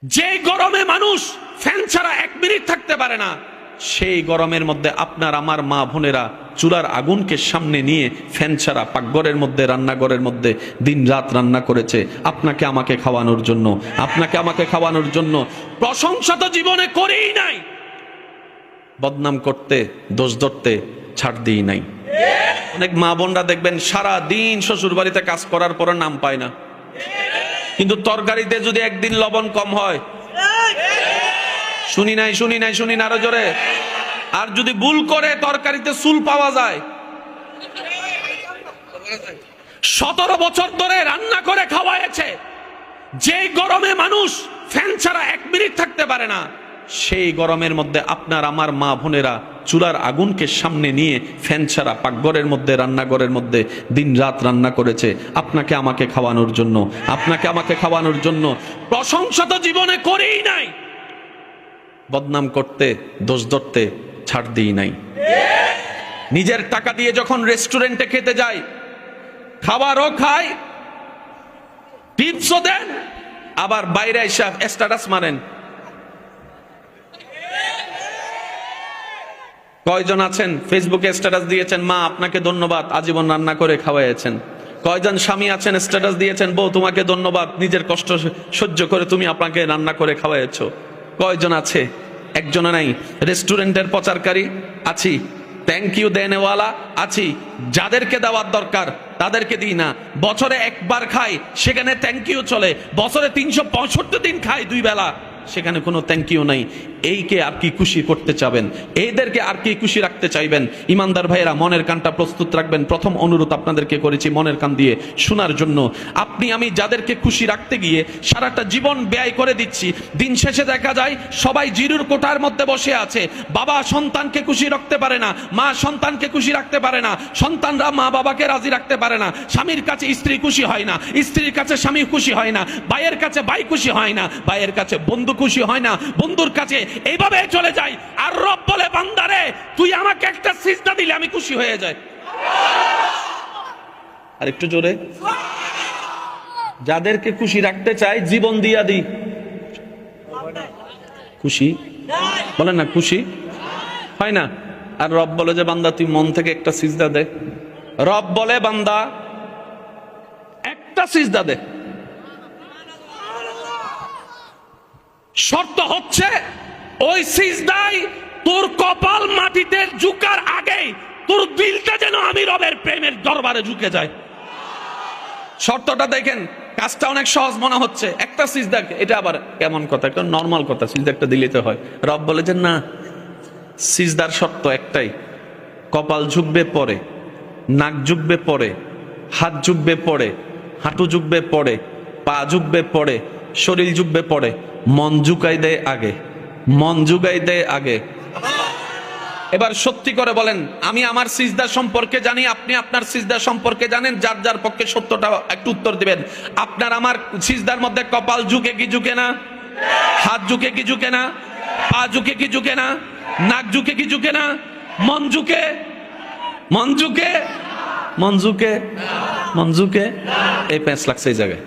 যে গরমে মানুষ ফ্যান ছাড়া 1 মিনিট থাকতে পারে না, সেই গরমের মধ্যে আপনার আমার মা বোনেরা চুলার আগুনকে সামনে নিয়ে ফ্যান ছাড়া পাকঘরের মধ্যে, রান্নাঘরের মধ্যে দিন রাত রান্না করেছে আপনাকে আমাকে খাওয়ানোর জন্য, আপনাকে আমাকে খাওয়ানোর জন্য। প্রশংসা তো জীবনে করেই নাই, বদনাম করতে, দোষ ধরতে ছাড় দিই নাই। অনেক মা বোনরা দেখবেন সারা দিন শ্বশুর বাড়িতে কাজ করার পর নাম পায় না, কিন্তু তরকারিতে যদি একদিন লবণ কম হয়, শুনি নাই আরো জোরে, আর যদি ভুল করে তরকারিতে চুল পাওয়া যায়, 17 বছর ধরে রান্না করে খাওয়াইছে। যে গরমে মানুষ ফ্যান ছাড়া 1 মিনিট থাকতে পারে না, সেই গরমের মধ্যে আপনার আমার মা বোনেরা চুলার আগুনকে সামনে নিয়ে ফ্যান ছাড়া পাকঘরের মধ্যে, রান্নাঘরের মধ্যে দিন রাত রান্না করেছে আপনাকে আমাকে খাওয়ানোর জন্য, আপনাকে আমাকে খাওয়ানোর জন্য। প্রশংসা তো জীবনে করেই নাই, বদনাম করতে, দোষ ধরতে ছাড় দিই নাই। নিজের টাকা দিয়ে যখন রেস্টুরেন্টে খেতে যায়, খাবারও খায়, টিপসও দেন, আবার বাইরে এসে স্ট্যাটাস মারেন। কয়জন আছেন ফেসবুকে স্ট্যাটাস দিয়েছেন, মা আপনাকে ধন্যবাদ, আজীবন রান্না করে খাওয়াইছেন। কয়জন স্বামী আছেন স্ট্যাটাস দিয়েছেন, বউ তোমাকে ধন্যবাদ, নিজের কষ্ট সহ্য করে তুমি আপনাকে রান্না করে খাওয়াইছো। কয়জন আছে? একজনও নাই। রেস্টুরেন্টের প্রচারকারী আছি, থ্যাংক ইউ দেনেওয়ালা আছি, যাদেরকে দেওয়ার দরকার তাদেরকে দিই না। বছরে একবার খাই, সেখানে থ্যাংক ইউ চলে। বছরে 365 দিন খাই 2 বেলা, সেখানে কোনো থ্যাংক ইউ নাই। এইকে আর কি খুশি করতে চাবেন? এইদেরকে আর কি খুশি রাখতে চাইবেন? ইমানদার ভাইয়েরা, মনের কানটা প্রস্তুত রাখবেন। প্রথম অনুরোধ আপনাদেরকে করেছি মনের কান দিয়ে শোনার জন্য। আপনি আমি যাদেরকে খুশি রাখতে গিয়ে সারাটা জীবন ব্যয় করে দিচ্ছি, দিন শেষে দেখা যায় সবাই জিরুর কোঠার মধ্যে বসে আছে। বাবা সন্তানকে খুশি রাখতে পারে না, মা সন্তানকে খুশি রাখতে পারে না, সন্তানরা মা বাবাকে রাজি রাখতে পারে না, স্বামীর কাছে স্ত্রী খুশি হয় না, স্ত্রীর কাছে স্বামী খুশি হয় না, ভাইয়ের কাছে ভাই খুশি হয় না, ভাইয়ের কাছে বন্ধু খুশি হয় না, বন্ধুর কাছে, এইভাবে চলে যায়। আর রব বলে, বান্দারে তুই আমাকে একটা সিজদা দিলে আমি খুশি হয়ে যাই। আর একটু জোরে, যাদেরকে খুশি রাখতে চাই জীবন দিয়া দিই। খুশি বলেন না, খুশি হয় না। আর রব বলে যে বান্দা তুই মন থেকে একটা সিজদা দে। রব বলে বান্দা একটা সিজদা দে, শর্ত হচ্ছে ওই সিজদাই তোর কপাল মাটিতে ঝুকার আগে তোর দিলটা যেন আমি রবের প্রেমের দরবারে ঝুঁকে যায়। শর্তটা দেখেন, কাজটা অনেক সহজ মনে হচ্ছে, একটা সিজদা। এটা আবার কেমন কথা, একটা নর্মাল কথা, সিজদা একটা দিলেতে হয়। রব বলে যে না, সিজদার শর্ত একটাই, কপাল ঝুঁকবে পরে, নাক ঝুঁকবে পরে, হাত ঝুঁকবে পরে, হাঁটু ঝুঁকবে পরে, পা ঝুঁকবে পরে, শরীর ঝুঁকবে পরে, মন ঝুঁকাই দেয় আগে, মন ঝুঁকাই দেয় আগে। এবার সত্যি করে বলেন, আমি আমার সিজদা সম্পর্কে জানি, আপনি আপনার সিজদা সম্পর্কে জানেন। যার যার পক্ষে সত্যটা একটু উত্তর দিবেন। আপনার আমার সিজদার মধ্যে কপাল ঝুঁকে কি ঝুঁকে না? হাত ঝুঁকে কি ঝুঁকে না? পা ঝুঁকে কি ঝুঁকে না? নাক ঝুঁকে কি ঝুঁকে না? মন ঝুঁকে? মন ঝুঁকে? মন ঝুঁকে? মন ঝুঁকে? এই প্যাঁচ লাগছে এই জায়গায়।